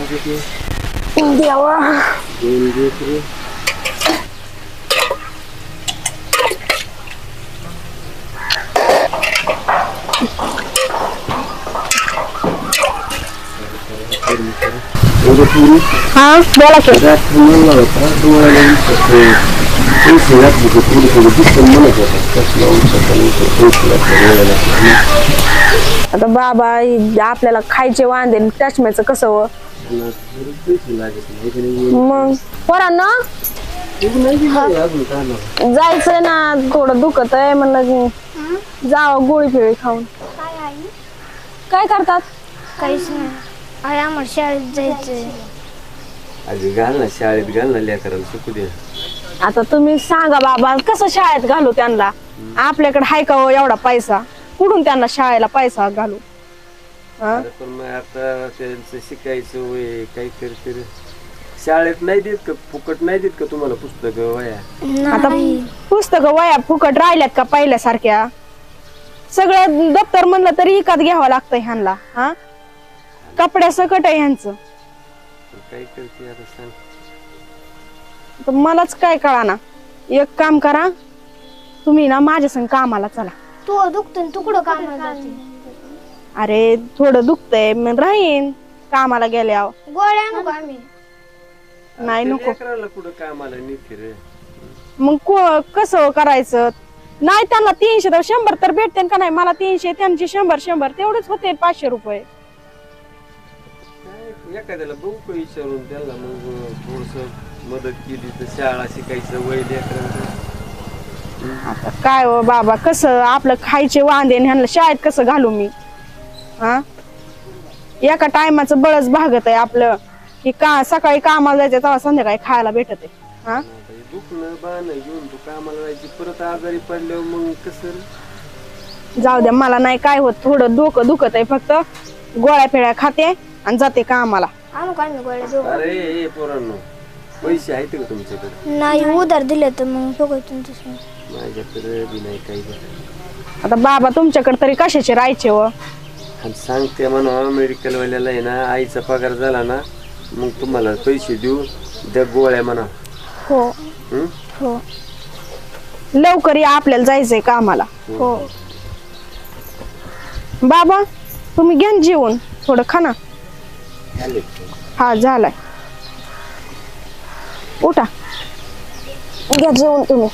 देवा हाँ बोला की आता बाबा आपल्याला खायचे वांदे चष्म्याचं कसं हो मग पोरांना जायचंय ना थोडं दुखत आहे म्हणलं जावं गोळी पिळी खाऊन काय करतात काहीच नाही आहे आम्हाला शाळेत जायचंय आधी घाल ना शाळेत घाल ना लेकराला शिकू दे आता तुम्ही सांगा बाबा कसं शाळेत घालू त्यांना आपल्याकडे हाय का हो एवढा पैसा कुठून त्यांना शाळेला पैसा घालू पण मग आता त्यांचं शिकायचं वय काही करते शाळेत नाही देत का फुकट नाही देत का तुम्हाला पुस्तक वया आता पुस्तक वया फुकट राहिल्यात का पहिल्यासारख्या सगळं दप्तर म्हणलं तरी विकत घ्यावं लागतं ह्यांना हा कपड्या सकट आहे ह्यांचं काय करते आता सांग तर मलाच काय कळाना एक काम करा तुम्ही ना माझ्या संग कामाला चला तू दुखतो तू कुठं कामाला जाते अरे थोडं दुखतंय मग राहीन कामाला गेल्यावर गोळ्या नको आम्ही नाही नको लेकराला कुठं कामाला नेते रे मग कसं करायचं नाही त्यांना 300 तर 100 तर भेटते का नाही मला 300 त्यांचे 100 तेवढेच होते 500 रुपये एखाद्याला बघू का विचारून त्याला मग थोडस मदत केली तर शाळा शिकायचं वय लेकरांचं आता काय हो बाबा कसं आपलं खायचे वांदे ह्यांना शाळेत कसं घालू मी हा एका टायमाचं बळच भागत आहे आपलं की का सकाळी कामाला जायचं तेव्हा संध्याकाळी खायला भेटत आहे हा दुखणं बाणं घेऊन तू कामाला जायची परत आजारी पडल्यावर मग कसं जाऊ द्या मला नाही काय होत थोडं डोकं दुखत आहे फक्त गोळ्या फेळ्या खाते आणि जाते कामाला आणू का आम्ही गोळ्या देऊ अरे पोरांनो पैसे आहेत का तुमच्याकडे नाही उधार दिले तर मग बघू तुमचं माझ्याकडे बी नाही काही आता बाबा तुमच्याकडे तरी कशाचे राहायचे व आणि सांगते म्हणा मेडिकल वाल्याला आहे ना आईचा पगार झाला ना मग तुम्हाला पैसे देऊ त्या गोळ्या म्हणा हो हो लवकर या आपल्याला जायचंय कामाला हो बाबा तुम्ही घ्या जेवण थोडं खा ना हा झालाय उठा घ्या जेवण तुम्ही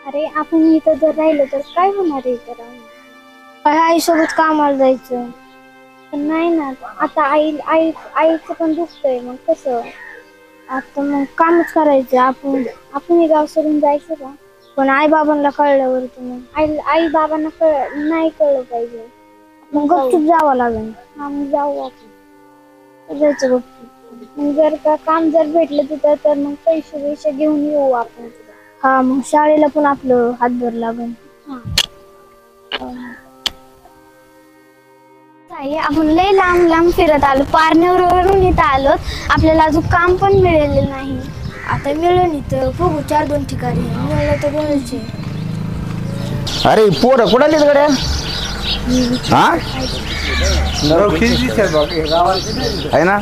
अरे आपण इथं जर राहिलो तर काय होणार आहे तर आईसोबत कामाला जायचं पण नाही ना आता आईचं पण दुखतंय मग कसं आता मग कामच करायचं आपण गाव सोडून जायचं का पण आई बाबांना कळल्यावर मग आई बाबांना नाही कळलं पाहिजे मग गपचूप जावं लागेल हा मग जाऊ आपण जायचं गपचूप मग जर का काम जर भेटलं तिथं तर मग पैसे घेऊन येऊ आपण हा मग शाळेला पण आपलं हातभार लागेल आपण लय लांब लांब फिरत आलो पारनेरवरून इथं आलो आपल्याला अजून काम पण मिळालेलं नाही आता मिळून इथं बघू 4-2 ठिकाणी मिळलं तर बोलायचे अरे पोरं कुठालीच गड्या हा आहे ना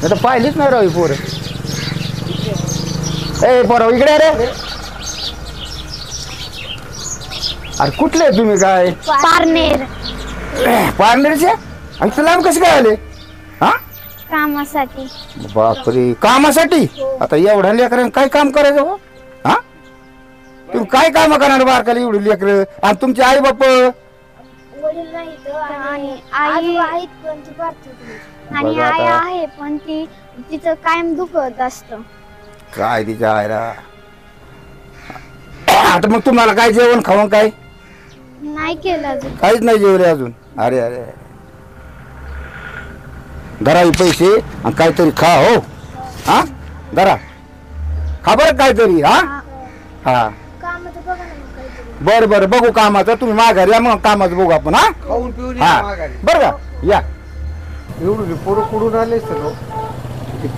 आता पाहिलीच नाही राव पोरं ए पोरं इकडे अरे अरे कुठले तुम्ही काय पारनेर पारनेरचे आणि लांब कसे काय आले हा कामासाठी बापरे कामासाठी आता एवढ्या लेकरांना काय काम करायचं हो हा तुम्ही काय काम करणार बारकाला एवढी लेकर आणि तुमचे आई बाप आणि आई आहे पण ती तिचं कायम दुखत असत काय तिच्या आईला आता मग तुम्हाला काय जेवण खावण काय नाही केलं अजून काहीच नाही जेवले अजून अरे अरे धरा पैसे आणि काहीतरी खा हो हा धरा खा बरं काहीतरी हा हा बर बर बघू कामाचं तुम्ही माघारी या मग कामाचं बघू आपण हा खाऊन पिऊन हा बरं का या एवढं पोरं कुठून आले सर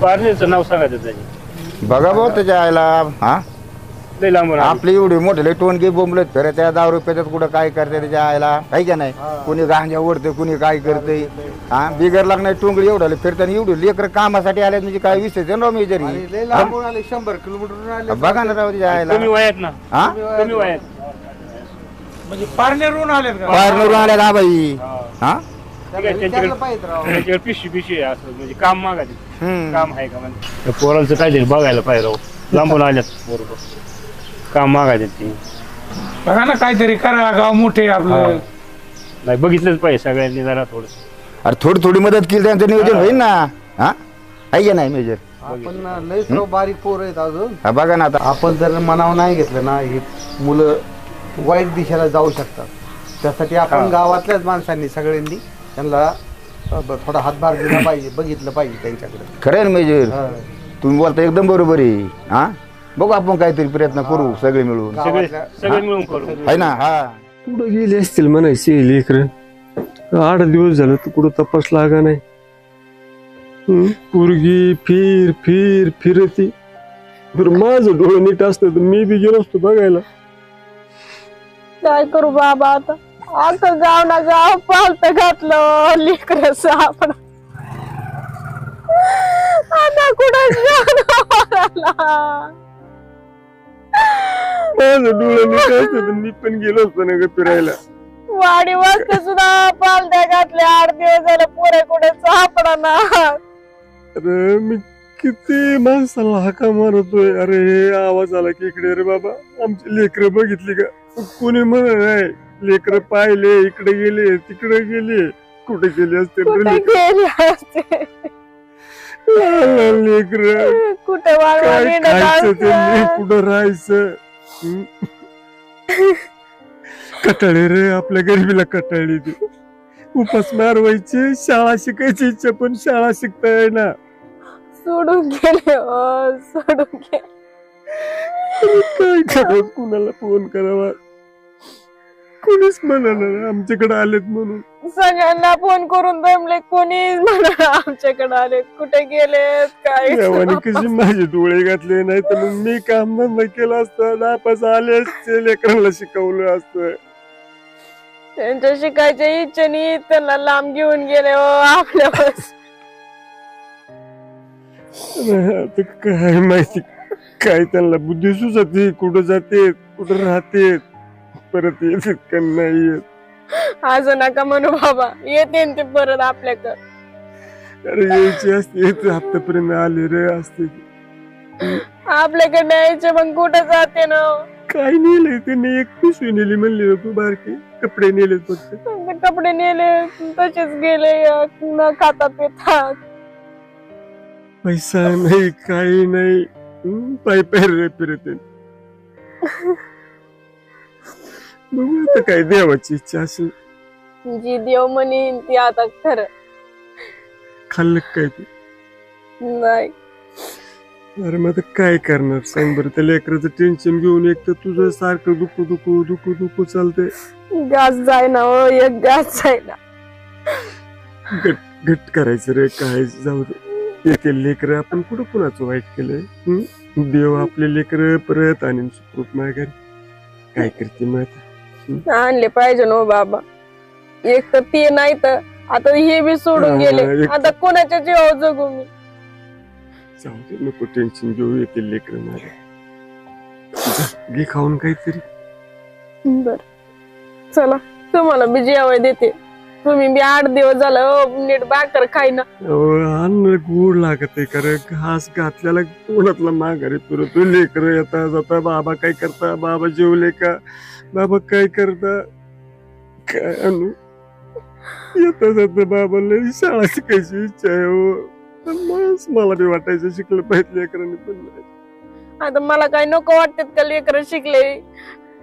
पारनेरचं नाव सांगायचं त्याची बघा भाऊ त्याच्या आईला हा लय लांबून आले. आपली एवढी मोठे टोनगे बोंबलत फिरत त्या 10 रुपयात कुठं काय करते त्याच्या आयला आहे का नाही. कुणी गांजा ओढते कुणी काय करते. हा बिगर लागणार टोंगडी एवढं फिरताना एवढी लेकर कामासाठी आले म्हणजे काय विषय राव मेजरी. आणि लय लांबून आले 100 किलोमीटर आले. बघा ना राव त्याच्या आयला. कमी वयात ना, हा कमी वयात. म्हणजे पारनेरून आलेत का? पारनरून आल्या ना बाई. हा विचारलं पाहिजे राव. त्यांच्याकडे पिशवी आहे असं, म्हणजे काम मागायचे. हम्म. काम आहे का म्हणजे त्या पोरांचं काहीतरी बघायला पाहिजे राव. लांबून आल्यात बरोबर काम मागायचे ते. बघा ना काहीतरी करा, गाव मोठे आपलं. नाही बघितलंच पाहिजे सगळ्यांनी जरा थोडं. अरे थोडी थोडी मदत केली त्यांचं नियोजन होईल ना. हा आहे का नाही मेजर. आपण लयच राव बारीक पोर आहेत अजून. हा बघा ना आता आपण जर मनावर नाही घेतलं ना ही मुलं वाईट दिशेला जाऊ शकतात. त्यासाठी आपण गावातल्याच माणसांनी सगळ्यांनी त्यांना थोडा हातभार दिला पाहिजे, बघितलं पाहिजे त्यांच्याकडे. खरं आहे ना मेजर. तुम्ही बोलता एकदम बरोबर आहे. हा बघू आपण काहीतरी प्रयत्न करू सगळे मिळून. सगळे मिळून करू. आहे ना. हा कुठं गेले असतील म्हणायचे लेकरं. 8 दिवस झालं तर कुठं तपास लागा नाही. पोरगी फिर फिर फिरती. बरं माझं डोळं नीट असतं तर मी बी गेलो असतो बघायला. काय करू बाबा आता. अख्खं गाव ना गाव पालत घातलं लेकर आपण. आता कुठं माझं डोळं नीट असतं तर मी पण गेलो असतो ना ग फिरायला. वाडी वाजता सुद्धा पालत्या घातल्या. 8 दिवस झाले पोरे कुठे सापडा ना. अरे मी किती माणसाला हाका मारतोय. अरे हे आवाज आला की इकडे. अरे बाबा आमची लेकरं बघितली का. कोणी म्हणत नाही. लेकरं पाहिले इकडे गेले तिकडे गेले. कुठे गेले असते कुठे गेले असते. लेकरं कुठे काय खायचं त्यांनी कुठं राहायचं. कटाळे रे आपल्या गरिबीला कटाळली ती. उपास मारवायची. शाळा शिकायची इच्छा पण शाळा शिकता येईना. सोडून गेले सोडून गेले. काय करावं कुणाला फोन करावा. कोणीच म्हणाला आमच्याकडे आलेत म्हणून. सगळ्यांना फोन करून दमले. कोणीच म्हणा आमच्याकडे आले. कुठे गेलेत काय. देवाने कशी माझे डोळे घातले नाही तर मग मी काम धंदा केला असता. नापास आले असते. लेकरांना शिकवलं असतं. त्यांच्या शिकायच्या इच्छेने त्यांना लांब घेऊन गेले आपल्यावर. आता काय माहिती काय त्यांना बुद्धी सुचते. कुठं जाते कुठं राहते परत येतात का नाही येत. असं नका म्हणू बाबा. येते ते परत आपल्याकडं. अरे यायची असते आतापर्यंत आले रे असते. आपल्याकडे यायचे मग कुठं जाते ना. काय नेलंय त्यांनी. एक पिशवी नेली म्हणली ना तू बारकी. कपडे नेले फक्त. कपडे नेले तसेच गेले. न खाता पितात. पैसा नाही काही नाही. पाय रे फिरत. बघू आता काय देवाची इच्छा असेल. जी देव म्हणीन ती आता खरं. खाल्लं काय तू. नाही अरे मग आता काय करणार सांग बरं. त्या लेकराचं टेन्शन घेऊन एक तर तुझं सारखं दुखू दुखू दुखू दुखू चालतंय. गॅस जाय ना. एक गॅस जाय ना. गट गट करायचं रे. काय जाऊ दे. येते लेकर आपण कुठं कुणाचं वाईट केलंय. देव आपले लेकर परत आणि सुखरूप माघारी. काय करते मग आणले पाहिजे नो बाबा. एक तर ते नाही तर आता हे बी सोडून गेले. आता कोणाच्या जीवावर जगू मी. जाऊ दे नको टेन्शन घेऊ. येते लेकर माझ्या. घे खाऊन काहीतरी. बर चला तुम्हाला बी जेवाय देते. तुम्ही बी 8 दिवस झालं नीट भाकर खाईना. अन्न गोड लागत आहे. कारण घास घातल्याला तोंडातला माघारी फिरतो. लेकर येता जाता बाबा काय करता. बाबा जेवले का. बाबा काय करता. काय आणू. येता जाता बाबाला शाळा शिकायची इच्छा आहे हो. मला बी वाटायचं शिकलं पाहिजे लेकरांनी पण नाही. आता मला काय नको वाटतात का लेकर शिकले.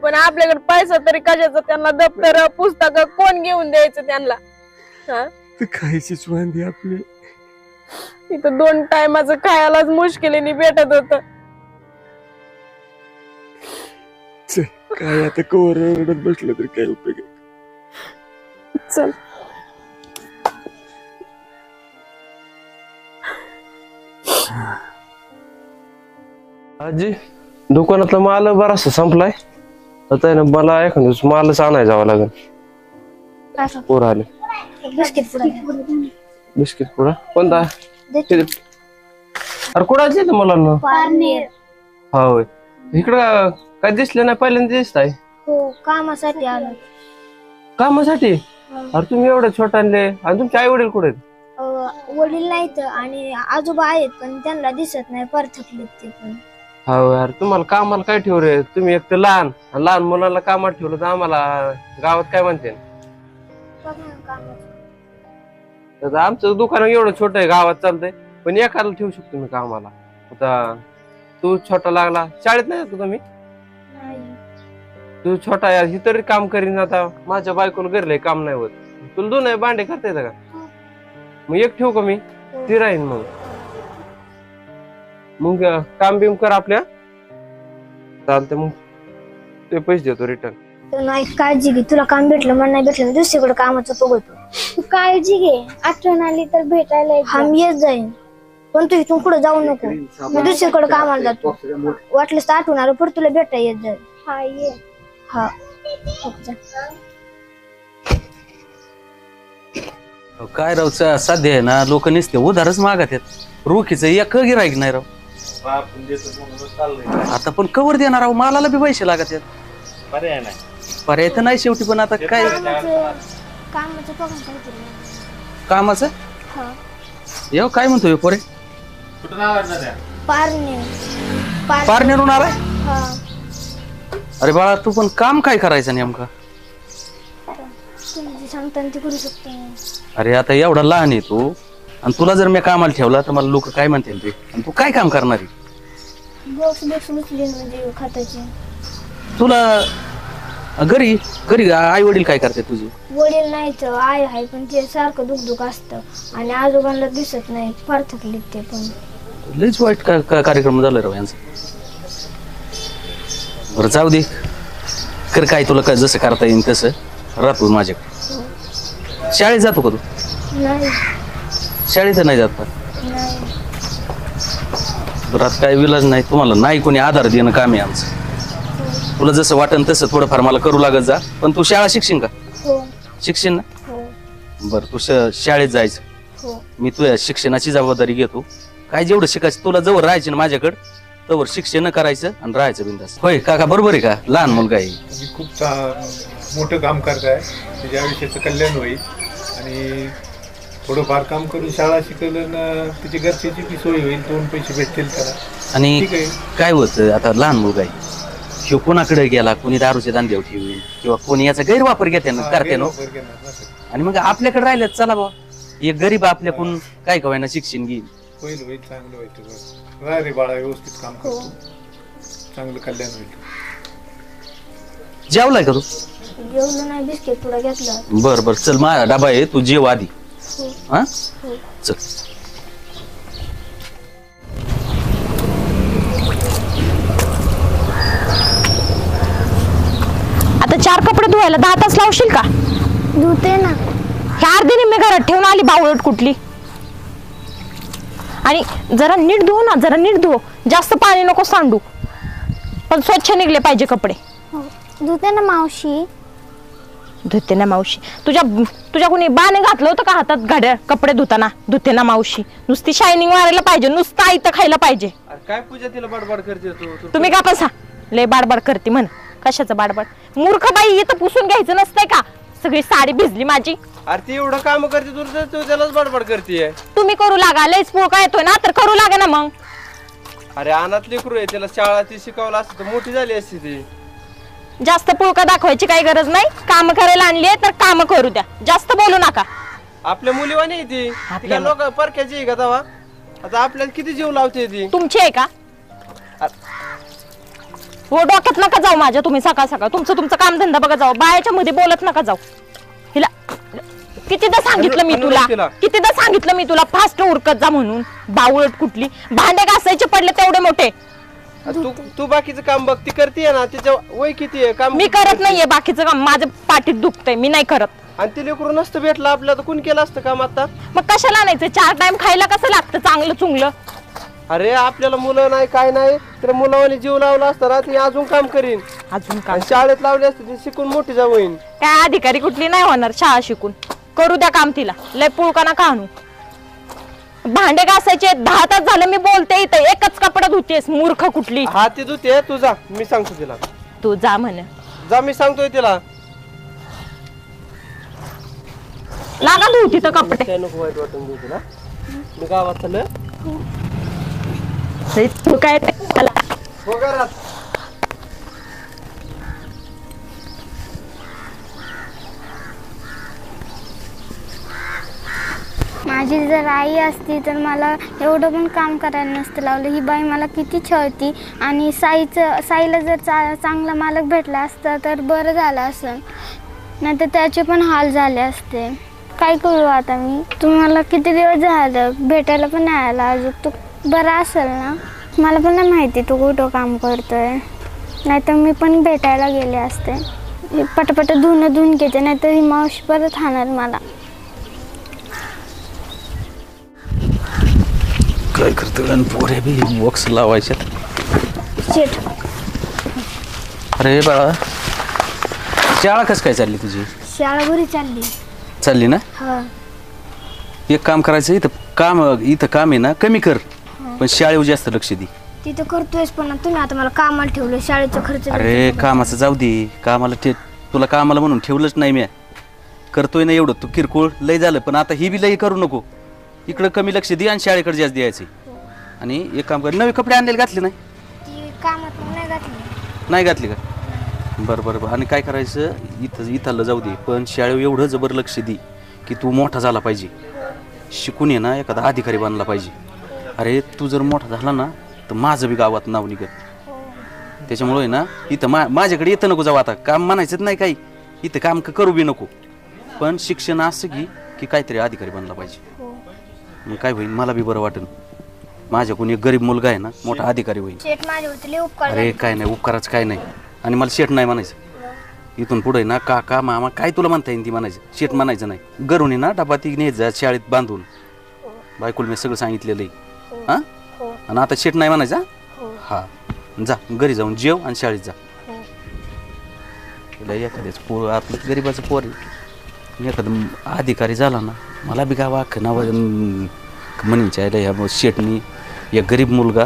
पण आपल्याकडे पैसा तरी कशाचा. त्यांना दप्तर पुस्तक कोण घेऊन द्यायचं त्यांना. ते खायचीच वांदी आपली. इथं 2 टायमाचं खायलाच मुश्किलीने भेटत होत. काय आता कवर रडत बसलं तरी काय उपयोग आहे. चल आजी दुकानातला माल बराचसा संपलाय. आता आहे ना मला एखाद्या दिवस मालच आणायला जावं लागेल. पोर आले. बिस्किट पुडा कोणता? अरे कुणाचे ना मला हा होय. इकडं काय दिसलं नाही, पहिल्यांदा दिसत आहे. हो, कामासाठी आलो. कामासाठी? अरे तुम्ही एवढं छोटा आणले आणि तुमचे आई वडील कुठे आहेत? वडील नाहीत आणि आजोबा आहेत पण त्यांना दिसत नाही, पर थकलेत ते पण. हो यार, तुम्हाला कामाला काय ठेव रे? तुम्ही एक तर लहान मुलाला कामात ठेवलं तर आम्हाला गावात काय म्हणते? आमचं दुकान एवढं छोटं आहे, गावात चालतंय, पण एकाला ठेवू शकतो मी कामाला. आता तू छोटा लागला, शाळेत नाही जातो तुम्ही? तू छोटा यार, ही तरी काम करीन. आता माझ्या बायकोला घरलंय काम नाही होत. तुला दोन भांडे करता येतं का? मग एक ठेवू का मी? ती राहीन मग काम बिम कर आपल्या. चालतंय, मग ते पैसे देतो रिटर्न. नाही, काळजी घे. तुला काम भेटलं मला नाही भेटलं दुसरीकडे कामाचं बघतो. तू काळजी घे. आठवण आली तर भेटायला हम येत जाईन, पण तू इथून पुढे जाऊ नको. मी दुसरीकडे कामाला जातो. वाटलंच तर आठवण आलं पण तुला भेटा येत जाईल. हा ये. हा काय राव, साध्य आहे ना, लोक नुसते उधारच मागत आहेत. रोखीचं एक गिराईक नाही राव. आता पण कवर देणार राव, मालाला बी पैसे लागत आहेत. पर्याय तर नाही शेवटी. पण आता काय कामाचं येऊ काय म्हणतोय पोरे? पारनेरून आलाय? अरे बाळा, तू पण काम काय करायचं नेमकं? सांगता ते करू शकतो. अरे आता एवढा लहान आहे तू, आणि तुला जर मी कामाला ठेवला तर मला लोक काय म्हणतील ते? आणि तू काय काम करणार आहे? म्हणजे खात्याचे. तुला घरी घरी आई वडील काय करते तुझे? वडील नाहीत, आई आहे पण ते सारखं दुख असतं आणि आजोबांना दिसत नाही, फार थकलीत ते पण. लईच वाईट कार्यक्रम झाला राव यांचा. बरं जाऊ दे, कर काय तुला काय जसं करता येईल तसं. राहतो माझ्याकडे. शाळेत जातो का तू? नाही. शाळेत नाही जात का? नाही. बरं आता काय विलाज नाही, तुम्हाला नाही कोणी आधार देणं काम आहे आमचं. तुला जसं वाटन तसं थोडंफार मला करू लागत जा. पण तू शाळा शिकशील का? हो. शिकशील ना? हो. बरं, तू शाळेत जायचं. हो. मी तुझ्या शिक्षणाची जबाबदारी घेतो. काय जेवढं शिकायचं तुला जवळ राहायचं ना माझ्याकडं, तवर शिक्षण करायचं आणि राहायचं बिंदास. होय काका, बरोबर आहे का? लहान मुलगा आहे. तुम्ही खूप मोठं काम करताय, त्याच्या आयुष्याचं कल्याण होईल. आणि थोडंफार काम करून शाळा शिकवलं ना, त्याची घरच्याची बी सोय होईल, 2 पैसे भेटतील त्याला. आणि काय होतं, आता लहान मुलगा आहे, ह्यो कोणाकडे गेला, कोणी दारूचे दांडे ठेवून किंवा कोणी याचा गैरवापर करते ना. आणि मग आपल्याकडे राहिलं, चला बा एक गरीब आपल्याकडून काय कवायना शिक्षण घेईल. होईल होईल, चांगलं व्हायचं. राह रे बाळा, व्यवस्थित काम करतो, चांगलं कल्याण होईल. जेवलाय का तू? जेवलो नाही, बिस्किट पुडा घेतला. बर बर, चल माझा डबा आहे, तू जेव आधी. हा चल. आता 4 कपडे धुवायला 10 तास लावशील का? धुते ना. ह्या अर्धीने मी घरात ठेवून आली बावळट कुठली. आणि जरा नीट धुव ना, जरा नीट धुव. जास्त पाणी नको सांडू, पण स्वच्छ निघले पाहिजे कपडे. धुते ना मावशी. धुते ना मावशी? तुझ्या कोणी बाने घातलं होतं का हातात घड्याळ कपडे धुताना? धुते ना मावशी नुसती शायनिंग मारायला पाहिजे, नुसतं आयतं खायला पाहिजे. काय पूजा तिला बडबड करते तू? तुम्ही का पण लय बाडबाड करते म्हण. कशाचं बाडबाड? मूर्ख बाई, इथं पुसून घ्यायचं नसतंय का? सगळी साडी भिजली माझी. अरे ती एवढं काम करते तू त्यालाच बडबड करते. तुम्ही करू लागा, लयच पोळका येतोय ना, तर करू लागा ना मग. अरे अनाथ लेकरू आहे, त्याला शाळा ती शिकवलं असतं तर मोठी झाली असती ती. जास्त पुळका दाखवायची काही गरज नाही. काम करायला आणली तर काम करू द्या, जास्त बोलू नका. आपल्या मुलीवानी ती लोक परक्याची आहे का तवा? आता आपल्याला किती जीव लावते ती. तुमची आहे का? हो, डोक्यात नका जाऊ माझ्या तुम्ही. सकाळ सकाळ तुमचं काम धंदा बघा जाऊ, बायाच्या मध्ये बोलत नका जाऊ. हिला कितीदा सांगितलं मी तुला, कितीदा सांगितलं मी तुला फास्ट उरकत जा म्हणून. बावळट कुठली. भांडे घासायचे पडले तेवढे मोठे. तू बाकीचं काम बघ, ती करते ना, तिच्या वय किती आहे काम? मी करत नाहीये बाकीचं काम, माझं पाठीत दुखतंय, मी नाही करत. आणि ते लेकरू नसतं भेटलं आपल्याला तर कोण केलं असतं काम आता? मग कशाला आणायचं? 4 टाइम खायला कसं लागतं चांगलं चुंगलं? अरे आपल्याला मुलं नाही काय नाही तर मुलावानी जीव लावला असता ना ती अजून काम करीन. अजून काम आणि शाळेत लावली असते ती शिकून मोठी जाऊ होईन. काय अधिकारी कुठली नाही होणार शाळा शिकून. करू द्या काम तिला. लय पुळकाना का आणू. भांडे घासायचे 10 तास झालं मी बोलते इथं एकच कपडा धुतेस मूर्ख कुठली. हा ती धुते तू जा मी सांगतो तिला. तू जा म्हणे. जा मी सांगतोय तिला. लागा धुऊ तिथं कपडे. काय नको वाईट वाटून देऊ तिला. मी गावात चाललं. तू काय हो घरात. माझी जर आई असती तर मला एवढं पण काम करायला नसतं लावलं. ही बाई मला किती छळती. आणि साईला जर चांगला मालक भेटला असता तर बरं झालं असं. नाही तर त्याचे पण हाल झाले असते. काय करू आता मी. तुम्हाला किती दिवस झालं भेटायला पण नाही आला अजून. तू बरा असेल ना. मला पण नाही माहिती तू कुठं काम करतोय. नाहीतर मी पण भेटायला गेले असते. पटपट धुवून घेते नाहीतर ही मावशी परत हाणार मला. काय करतो पोरे बी बॉक्स लावायचे. शेट अरे बाळा शाळा कस काय चालली तुझी. शाळा बरी चालली ना. हा एक काम करायचं इथं काम आहे ना कमी कर पण शाळेवर जास्त लक्ष दे. तिथं करतोयस पण तुम्ही आता मला कामाला ठेवलं. शाळेचा खर्च अरे कामाचं जाऊ दे. तुला कामाला म्हणून ठेवलंच नाही मी. करतोय ना एवढं तू किरकोळ लय झालं पण आता ही बी लय करू नको. इकडं कमी लक्ष दे आणि शाळेकडे जास्त द्यायचे. आणि एक काम कर नवे कपडे आणलेले घातले नाही. नाही घातली का. बरं आणि काय करायचं इथं जाऊ दे पण शाळेवर एवढं जबर लक्ष दे की तू मोठा झाला पाहिजे. शिकून ये ना एखादा अधिकारी बनला पाहिजे. अरे तू जर मोठा झाला ना तर माझं बी गावात नाव निघत. त्याच्यामुळे ना इथं माझ्याकडे येतं नको जाऊ. आता काम म्हणायचंच नाही काही. इथं काम करू बी नको पण शिक्षण असं की काहीतरी अधिकारी बनला पाहिजे. मग काय होईल मला बी बरं वाटेल. माझ्याकडून एक गरीब मुलगा आहे ना मोठा अधिकारी होईल. अरे काय नाही उपकाराचं काय नाही. आणि मला शेठ नाही म्हणायचं. इथून पुढे ना काका मामा काय तुला म्हणता येईल ती म्हणायचं. शेठ म्हणायचं नाही. घरून ना डबा ती नेत जा शाळेत बांधून. बायकोला मी सगळं सांगितलेलं आहे. हा आणि आता शेठ नाही म्हणायचं. हा जा घरी जाऊन जेव आणि शाळेत जा. तुला एखाद्याच पोर आपलं गरीबाचं पोर आहे एखादं अधिकारी झाला ना मला बी गावा अख्खं नाव म्हणीच्या ह्या शेठनी एक गरीब मुलगा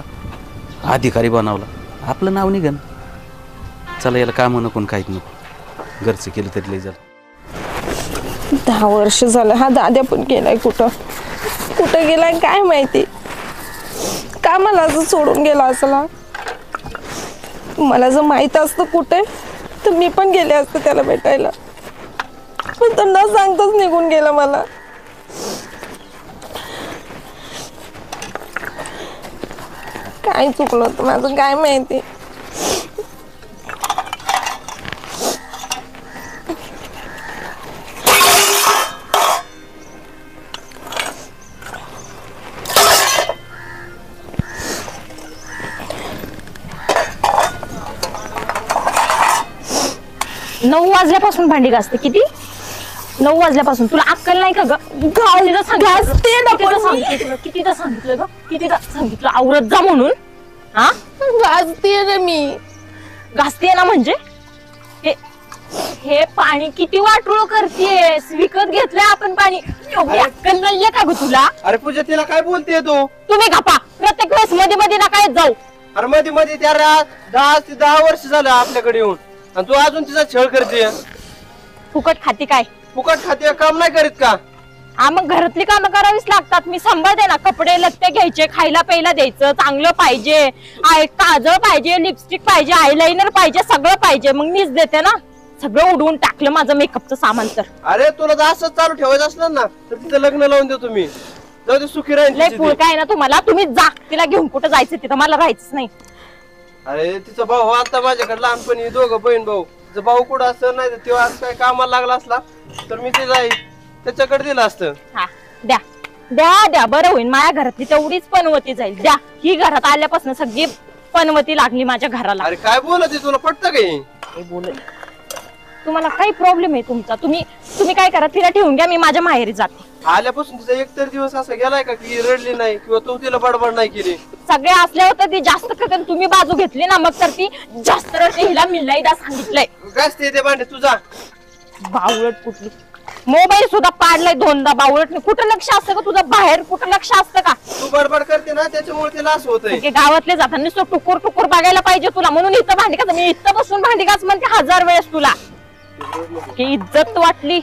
अधिकारी बनवला. आपलं नाव निघन. चला याला काम नको काहीच नको. घरचं केलं तरी लय झालं. 10 वर्ष झालं हा दाद्या पण गेलाय. कुठं गेलाय काय माहिती. कामाला असं सोडून गेला असला. मला जर माहित असतं कुठे तर मी पण गेले असते त्याला भेटायला. पण तर न सांगताच निघून गेला मला. काय चुकलं होतं माझं काय माहिती. नऊ वाजल्यापासून भांडी घासते. किती 9 वाजल्यापासून. तुला अक्कल नाही का ग. कितीदा सांगितलं आवरत जा म्हणून. हा घासते ना मी. घासते ना म्हणजे हे पाणी किती वाटोळ करतेस. विकत घेतलंय आपण पाणी. एवढी अक्कल नाहीये का ग तुला. अरे पूजा तिला काय बोलते तू. तुम्ही गप्पा. प्रत्येक वेळेस मध्ये मध्ये ना काय जाऊ. अरे मध्ये त्या 10 वर्ष झालं आपल्याकडे येऊन आणि तू अजून तिचा छळ करते. फुकट खाती काय. फुकट खाते काम नाही करीत का. मग घरातली कामं करावीच लागतात. मी सांभाळते ना. कपडे लत्ते घ्यायचे खायला प्यायला द्यायचं चांगलं पाहिजे. काजळ पाहिजे लिपस्टिक पाहिजे आयलाइनर पाहिजे सगळं पाहिजे. मग मीच देते ना. सगळं उडवून टाकलं माझं मेकअपचं सामान तर. अरे तुला जर असंच चालू ठेवायचं असलं ना तर तिथं लग्न लावून देतो मी. जाऊ दे सुखी राहील. लय फुल काय ना तुम्हाला. तुम्ही जा तिला घेऊन कुठं जायचं तिथं मला राहायचंच नाही. अरे तिचा भाऊ आता माझ्याकडे लहानपणी दोघं बहीण भाऊ. जर भाऊ कुठं असं नाही तर तेव्हा काय कामाला लागला असला तर मी ते जाईल त्याच्याकडे दिलं असतं. हा द्या द्या द्या बरं होईल. माझ्या घरातली तेवढीच पनवती जाईल. द्या. ही घरात आल्यापासून सगळी पनवती लागली माझ्या घराला. अरे काय बोलत तुला पटतं काही. तुम्हाला काही प्रॉब्लेम आहे तुमचा. तुम्ही काय करा तिला ठेवून घ्या. मी माझ्या माहेरी जाते. आल्यापासून तिचा एक तर दिवस असा गेलाय का की रडली नाही किंवा तू तिला बडबड नाही केली? सगळे असल्यावर तर ती जास्त करते, तुम्ही बाजू घेतली ना मग तर ती जास्त रडते. हिला मी लईदा सांगितलंय गाजते ते भांडे तुझा. बावळट कुठली, मोबाईल सुद्धा पाडलाय 2दा. बावळट नाही, कुठं लक्ष असतं का तुझं? बाहेर कुठं लक्ष असतं का? तू बडबड करते ना त्याच्यामुळे तिला असं होतंय. गावातले जाताना नुसतं टुकुर टुकुर बघायला पाहिजे तुला, म्हणून इथं भांडी का मी इथं बसून भांडी घास म्हणते 1000 वेळेस तुला. की इज्जत वाटली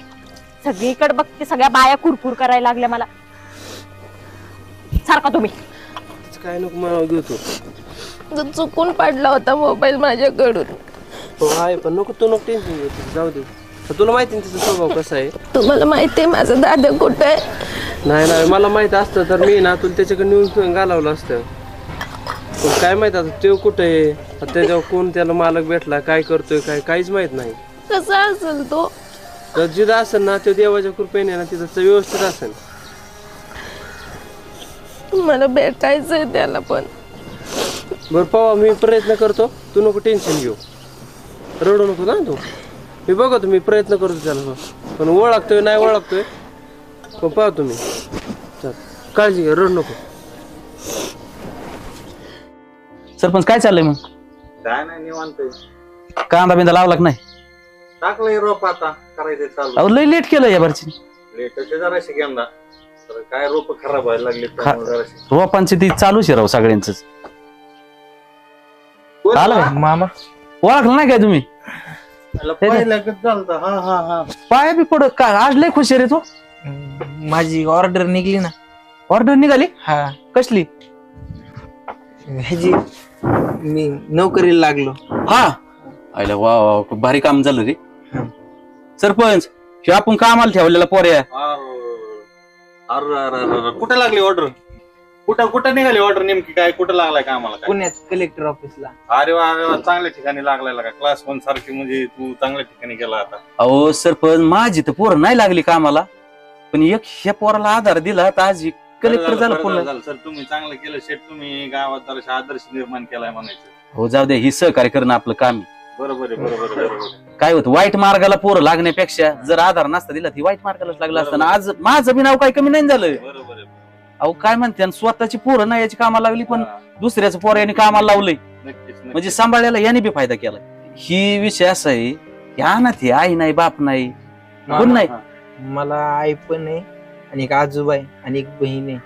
सगळीकडे बघते, सगळ्या बाया कुरकुर करायला लागल्या मला. सारखा तुम्ही काय नको मला घेतो. चुकून पडला होता मोबाईल माझ्याकडून. हो आहे पण नको तू नको टेन्शन घेऊ, जाऊ दे. तुला माहिती ना तिचा स्वभाव कसा आहे. तुम्हाला माहितीये माझा दादा कुठे आहे? नाही नाही मला माहित असतं तर मी ना तुला त्याच्याकडे नेऊन घालवलं असतं. पण काय माहित आता तो कुठे आहे, त्याच्यावर कोण त्याला मालक भेटला, काय करतोय काय काहीच माहित नाही. कसा असेल तो? तर जिथं असेल ना तो देवाच्या कृपेने ना तिथं व्यवस्थित असेल. मला भेटायचंय त्याला पण. बरं पावा मी प्रयत्न करतो, तू नको टेन्शन घेऊ, रडू नको ना तू. मी बघतो, मी प्रयत्न करतो त्याला, पण ओळखतोय नाही ओळखतोय पण पाहतो मी. काळजी घ्या, रडू नको. सरपंच काय चाललंय मग? काय नाही निवांत. कांदा बिंदा लावला की नाही? टाकलंय रोप आता करायचं चालू. अहो लय लेट केलं या बारची. लेटचे जराशी गेंदा तर काय रोप खराब व्हायला लागले. रोपांची ती चालूच आहे राव सगळ्यांच. आलं मामा ओळखलं नाही काय तुम्ही? पाया बी पड का आज लय खुश रे तू. माझी ऑर्डर निघली ना. ऑर्डर निघाली? हा. कसली? ह्याची मी नोकरीला लागलो. हा आयला वा वा खूप भारी काम झालं रे. सरपंच हे आपण कामाला ठेवलेला पोऱ्या. कुठे लागली ऑर्डर? कुठं निघाली ऑर्डर नेमकी? काय कुठं लागलाय का आम्हाला? पुण्यात कलेक्टर ऑफिसला. अरे वा चांगल्या ठिकाणी लागलाय का? क्लास 1 सारखी म्हणजे तू चांगल्या ठिकाणी गेला आता. अहो सरपंच माझी तर पोरं नाही लागली कामाला, पण एक ह्या पोराला आधार दिला तर आज कलेक्टर झालं पुन्हा. सर तुम्ही चांगलं केलं शेठ, तुम्ही गावात जरा आदर्श निर्माण केलाय म्हणायचं. हो जाऊ दे, ही सहकार्य करणं आपलं काम आहे. बरोबर आहे बरोबर. काय होतं वाईट मार्गाला पोरं लागण्यापेक्षा जर आधार नसता दिला ती वाईट मार्गालाच लागला असताना आज माझं बी नाव काही कमी नाही झालं. बरोबर आहे. अहो काय म्हणते स्वतःची पोरं नाही याची कामाला लागली पण दुसऱ्याचं पोरं यांनी कामाला लावलंय म्हणजे सांभाळायला याने बी फायदा केला. ही विषय असा आहे ह्या ना ती आई नाही बाप नाही कोण नाही. मला आई पण आहे आणि एक आजोबा आहे आणि एक बहीण आहे.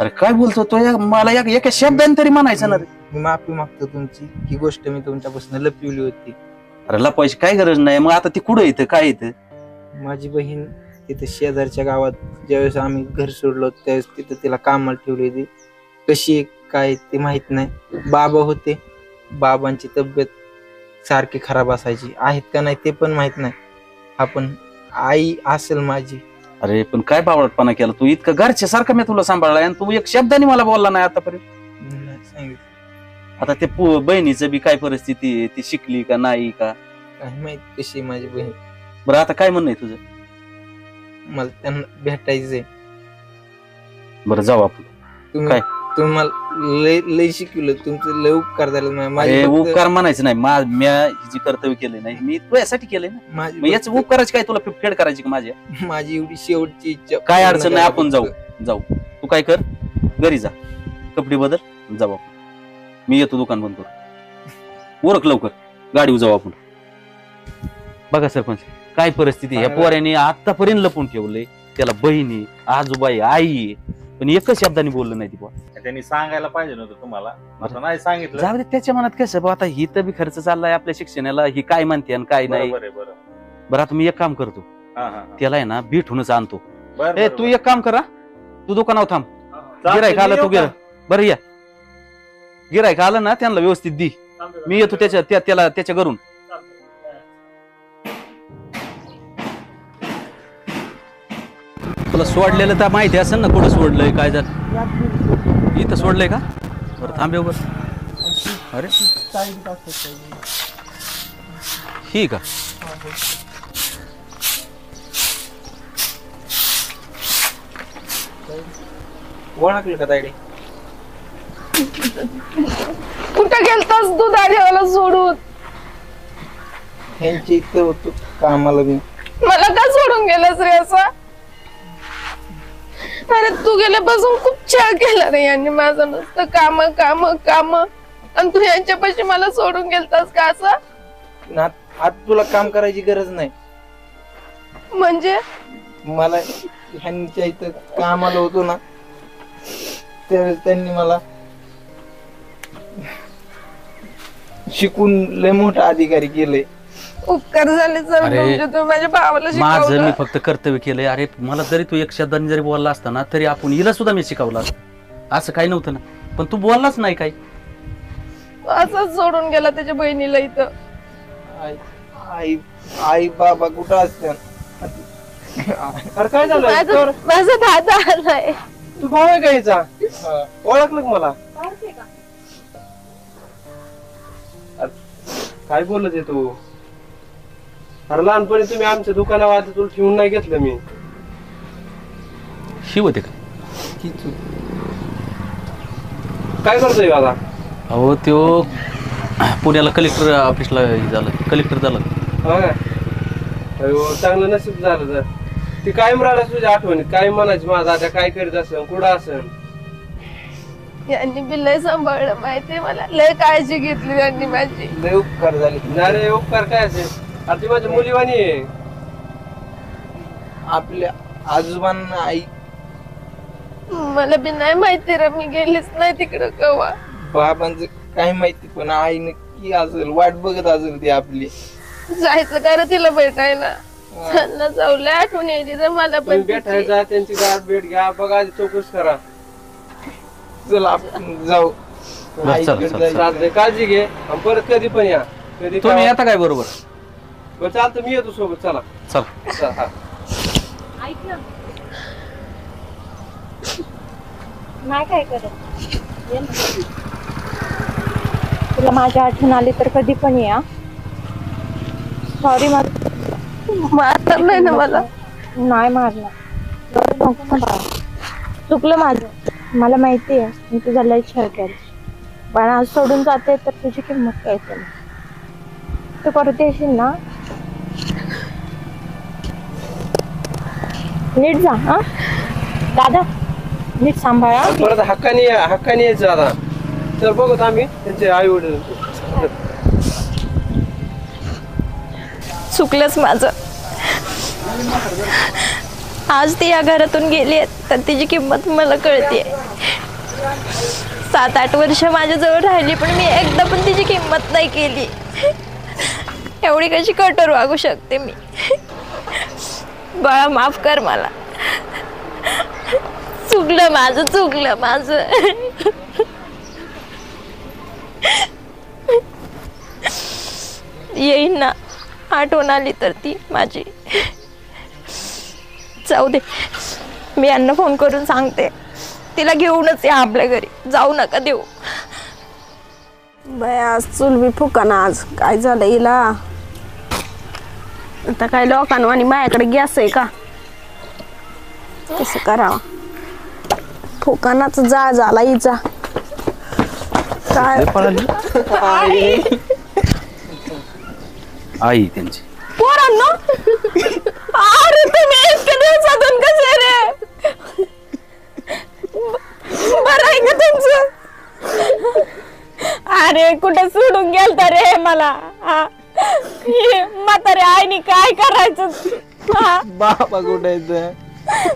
अरे काय बोलतो तो मला एका शब्दाने तरी म्हणायचं ना रे. मी माफी मागतो तुमची, ही गोष्ट मी तुमच्यापासून लपविली होती. अरे लपवायची काय गरज नाही. मग आता ती कुठं येतं काय येतं? माझी बहीण तिथे शेजारच्या गावात ज्यावेळेस आम्ही घर सोडलो त्यावेळेस तिथं तिला कामाला ठेवली होती. कशी काय ते माहित नाही. बाबा होते, बाबांची तब्येत सारखी खराब असायची, आहेत का नाही ते पण माहित नाही. आपण आई असेल माझी. अरे पण काय बावळटपणा केला तू? इतकं घरच्या सारखं मी तुला सांभाळलाय आणि तू एक शब्दाने मला बोलला नाही आतापर्यंत. आता ते बहिणीचं बी काय परिस्थिती आहे, ती शिकली का नाही का काय माहित कशी माझी बहीण. बरं आता काय म्हणणं आहे तुझं? मला त्यांना भेटायचंय. बरं जाऊ आपण. काय तुम्हाला लय शिकवलं, तुमचं लय उपकार झाले. माझे उपकार म्हणायचं नाही, म्या हिची कर्तव्य केले नाही, मी तुझ्यासाठी केले ना. याच उपकाराची काय तुला फेड करायची का माझ्या? माझी एवढी शेवटची इच्छा. काय अडचण नाही, आपण जाऊ. तू काय कर घरी जा, कपडे बदल, जाऊ आपण. मी येतो दुकान बंद करू, ओळख लवकर गाडी जाऊ आपण. बघा सरपंच काय परिस्थिती ह्या पोऱ्याने आतापर्यंत लपून ठेवलंय. त्याला बहिणी आजोबाई आई पण एकच शब्दाने बोललं नाही. ती त्यांनी सांगायला पाहिजे नव्हतं तुम्हाला, नाही सांगितलं. जाऊ दे त्याच्या मनात कसं आता ही तर बी खर्च चाललाय आपल्या शिक्षणाला, ही काय म्हणते आणि काय नाही. बरं आता मी एक काम करतो, त्याला आहे ना भेटूनच आणतो. तू एक काम करा, तू दुकानावर थांब, गिरायक आलं तू बरं या गिरायक आलं ना त्यांना व्यवस्थित दी, मी येतो त्याला त्याच्या घरून. तुला सोडलेलं तर माहिती असेल ना कुठं सोडलंय काय झालं? इथं सोडलंय का? बरं थांबे बरं. अरे ही का? ओळखलं का तायडे? कुठं गेलतास तू दाढीवाला सोडून? ह्यांची इथं होतो कामाला. मी मला का सोडून गेलास रे? असं अरे तू गेल्यापासून खूप छान केला रे यांनी माझं, नुसतं काम काम काम. आणि तू यांच्यापाशी मला सोडून गेलतास का असं? आता तुला काम करायची गरज नाही. म्हणजे मला ह्यांच्या इथं कामाला होतो ना त्यावेळेस त्यांनी मला शिकून लय मोठा अधिकारी केलंय. उपकार झाले सर तुमचे, तुम्ही माझ्या भावाला माझं मी शिकवलं. फक्त कर्तव्य केलंय. अरे मला जरी तू एक शब्दाने जरी बोलला असता ना तरी आपण हिला सुद्धा मी शिकवला असतं, असं काही नव्हतं ना. पण तू बोललाच नाही काही. असंच सोडून गेला त्याच्या बहिणीला इथं. आई आई बाबा कुठं असतात? अरे काय झालं? माझा दादा आलाय. तू भाऊ आहे का हिचा? ओळखलं का मला? काय बोलत आहे तू? अरे लहानपणी तुम्ही आमच्या दुकानावर तुला ठेवून नाही घेतलं मी. शिव होते का? काय करतोय आता? अहो त्यो पुण्याला कलेक्टर ऑफिसला झालं, कलेक्टर झाला. चांगलं नशीब झालं. तर ती कायम राहिला तुझ्या आठवणीत, काय म्हणायची माझा आता काय करीत असेल, कुठं असेल. यांनी बी लय सांभाळलं माहितीये मला, लय काळजी घेतली यांनी माझी. लय उपकार झाले. अरे उपकार काय असेल? अरे ती माझी मुलीवाणी आहे. आपल्या आजोबांना आई मला बी नाही माहिती रे, मी गेलीच नाही तिकडं कवा. बाबांचं काही माहिती पण आई नक्की असेल, वाट बघत असेल ती आपली. जायचं का रे तिला भेटायला? त्यांना जाऊ, लय आठवण यायची तर मला पण. भेटायचा त्यांची गाठ भेट घ्या, बघा चौकशी करा. चला आपण जाऊ. काळजी घे आणि परत कधी पण या. कधी तुम्ही येता काय बरोबर? बरं चालतं, मी येतो सोबत. चला चल. ऐक ना, नाही काय करत, तुला माझी आठवण आली तर कधी पण या. सॉरी, मारणार नाही ना मला? नाही मारणार. चुकलं माझं, मला माहिती आहे. मी तुझा लय छळ केला, पण आज सोडून जाते तर तुझी किंमत काय असेल तू परत येशील ना? नीट जा. हा दादा, नीट सांभाळा. परत हक्काने यायचं आता. तर बघत आम्ही त्यांचे आई वडील. चुकलंच माझं. आज ती या घरातून गेली तर तिची किंमत मला कळते. 7-8 वर्ष माझ्याजवळ राहिली पण मी एकदा पण तिची किंमत नाही केली. एवढी कशी कठोर वागू शकते मी? बाळा माफ कर मला. चुकलं माझं. येईन ना, आठवण आली तर ती माझी. जाऊ दे, मी यांना फोन करून सांगते, तिला घेऊनच या आपल्या घरी, जाऊ नका देऊ. बाय आज चूल बी फुकाना. आज काय झालं हिला? आता काय लोकांना आणि माझ्याकडे गॅस आहे का? कसं करावं? फुकानाच जा झाला हिचा. काय आई त्यांची. पोरांनो, अरे तुम्ही इतक्या दिवसातून कसे रे? बरं आहे का तुमचं? अरे कुठं सोडून गेलता रे मला? म्हातारे आईनी काय करायचं? बाबा कुठे?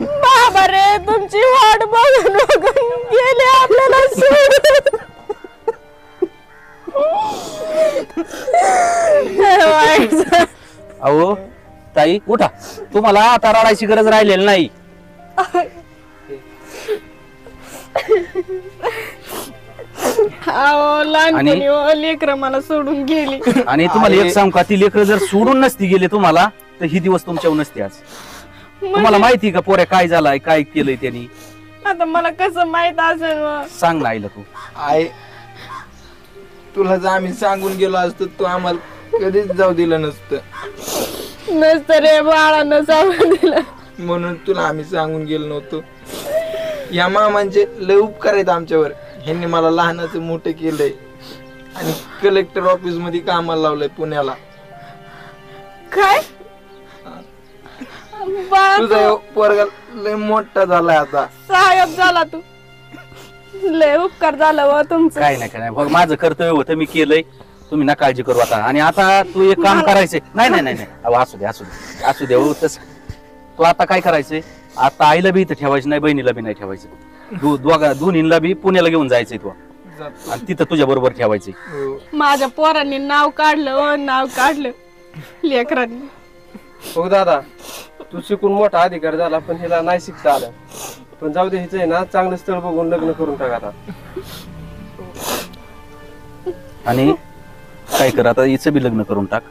बाबा रे तुमची वाट बघून गेले आपल्याला सोडून. अहो ताई उठा, तुम्हाला आता रडायची गरज राहिलेली नाही. लहानपणी लेकरं मला सोडून गेली. आणि तुम्हाला एक सांगू का, ती लेकरं जर सोडून नसती गेले तुम्हाला तर ही दिवस तुमच्यावर नसते आज. तुम्हाला माहिती का पोऱ्या काय झालाय, काय केलंय त्यांनी? आता मला कसं माहित असेल? सांग ना आईला तू. आई तुला जर आम्ही सांगून गेलो असतो तू आम्हाला कधीच जाऊ दिलं नसतं रे बाळानं सांगून दिलं. म्हणून तुला आम्ही सांगून गेलो नव्हतो. या मामांचे लय उपकार आहेत आमच्यावर. ह्यांनी मला लहानाचं मोठं केलंय आणि कलेक्टर ऑफिस मध्ये कामाला लावलंय पुण्याला. काय बाळा तुझा पोरगा लय मोठा झालाय आता. साहेब झाला तू. लय उपकार झाला व तुमचं. काय नाही काय नाही बघ, माझं कर्तव्य होतं मी केलंय. तुम्ही ना काळजी करू आता. आणि आता तू एक काम करायचंय. नाही नाही नाही नाही अहो, असू दे असू दे असू दे हो तस. तू आता काय करायचंय, आता आईला बी इथं ठेवायचं नाही, बहिणीला बी नाही ठेवायचं. दोन्हीला बी पुण्याला घेऊन जायचंय तू आणि तिथं तुझ्या बरोबर ठेवायचंय. माझ्या पोरांनी नाव काढलं, नाव काढलं लेकरांनी. हो दादा, तू शिकून मोठा अधिकारी झाला, पण हिला नाही शिकता आलं. पण जाऊ दे, हिचं आहे ना चांगलं स्थळ बघून लग्न करून टाका आता. आणि काय कर आता, हिचं बी लग्न करून टाक.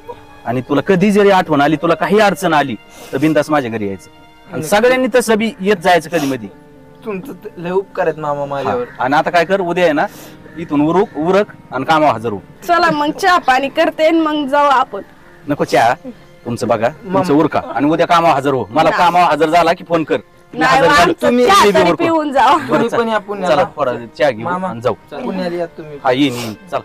आणि तुला कधी जरी आठवण आली, तुला काही अडचण आली तर बिंदास माझ्या घरी यायचं. आणि सगळ्यांनी तसं बी येत जायचं कधी मध्ये. तुमचं लय उपकार आहेत मामा माझ्यावर. आणि आता काय कर, उद्या आहे ना इथून उरक आणि कामावर हजर हो. चला मग चहा पाणी करते मग जाऊ आपण. नको चहा, तुमचं बघा, तुमचं उरका आणि उद्या कामावर हजर हो. मला कामावर हजर झाला की फोन कर. पिऊन जाऊ. चला थोडा चहा घेऊ आणि जाऊ. पुण्याला या तुम्ही. हा येईन चला.